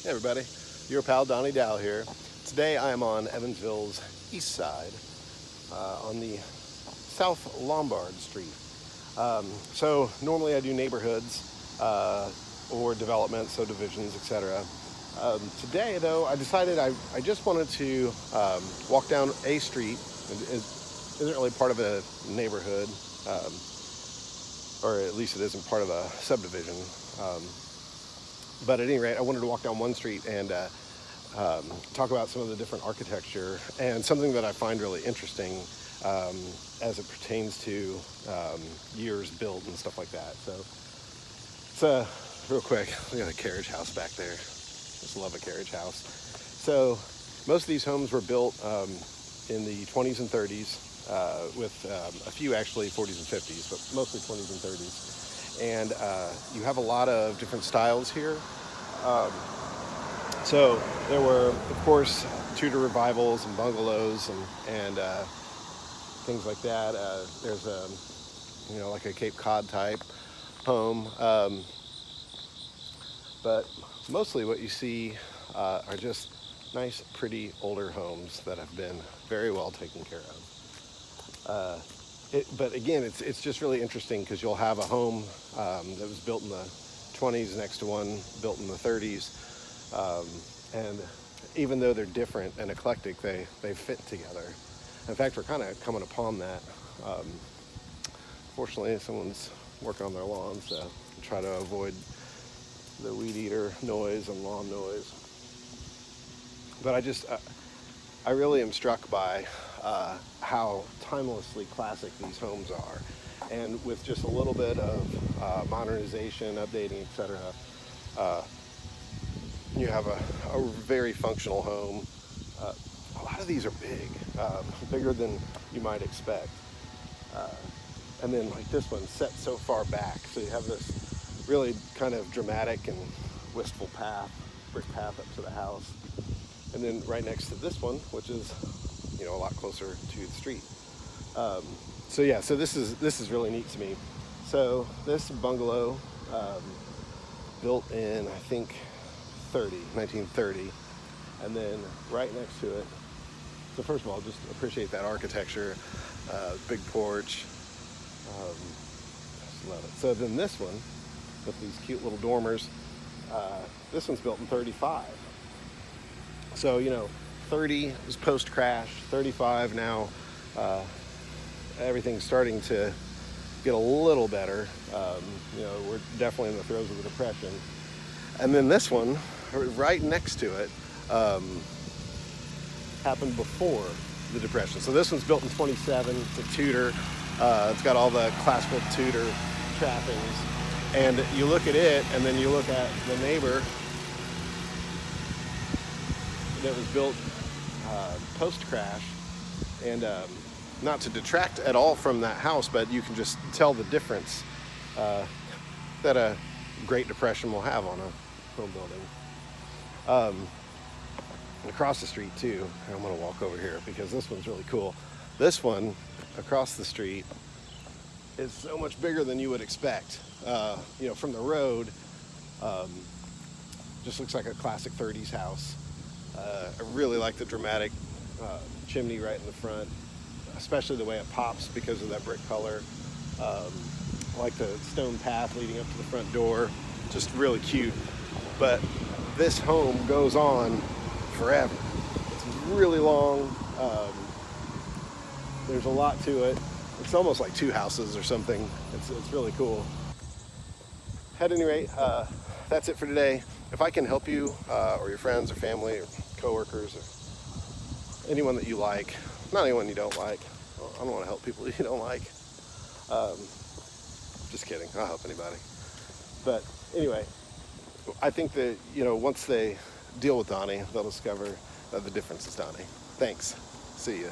Hey everybody, your pal Donnie Dow here. Today I am on Evansville's east side on the South Lombard Street. So normally I do neighborhoods or development, subdivisions, etc. Today though I decided I just wanted to walk down a street. It isn't really part of a neighborhood, or at least it isn't part of a subdivision. But at any rate, I wanted to walk down one street and talk about some of the different architecture and something that I find really interesting as it pertains to years built and stuff like that. So real quick, we got a carriage house back there. Just love a carriage house. So most of these homes were built in the 20s and 30s, with a few actually 40s and 50s, but mostly 20s and 30s. And you have a lot of different styles here. So there were, of course, Tudor Revivals and Bungalows and things like that. There's like a Cape Cod type home. But mostly what you see are just nice, pretty older homes that have been very well taken care of. But again, it's just really interesting because you'll have a home that was built in the 20s next to one built in the 30s. And even though they're different and eclectic, they fit together. In fact, we're kind of coming upon that. Fortunately, someone's working on their lawn, so try to avoid the weed eater noise and lawn noise. But I really am struck by how timelessly classic these homes are. And with just a little bit of modernization, updating, etc., you have a very functional home. A lot of these are big, bigger than you might expect. And then like this one set so far back, so you have this really kind of dramatic and wistful brick path up to the house. And then right next to this one, which is a lot closer to the street. So this is really neat to me. So this bungalow, built in I think 1930, and then right next to it. So first of all, just appreciate that architecture, big porch. Just love it. So then this one with these cute little dormers. This one's built in 35. So 30 was post-crash, 35 now. Everything's starting to get a little better. We're definitely in the throes of the Depression. And then this one, right next to it, happened before the Depression. So this one's built in 27. It's a Tudor. It's got all the classical Tudor trappings. And you look at it, and then you look at the neighbor that was built post-crash, and not to detract at all from that house, but you can just tell the difference that a Great Depression will have on a home building. Across the street too, I'm going to walk over here because this one's really cool. This one across the street is so much bigger than you would expect. From the road, just looks like a classic 30s house. I really like the dramatic chimney right in the front, especially the way it pops because of that brick color. I like the stone path leading up to the front door, just really cute. But this home goes on forever. It's really long. There's a lot to it. It's almost like two houses or something. It's really cool. At any rate, that's it for today. If I can help you, or your friends or family or coworkers or anyone that you like, not anyone you don't like. I don't want to help people you don't like. Just kidding. I'll help anybody. But anyway, I think that, once they deal with Donnie, they'll discover that the difference is Donnie. Thanks. See ya.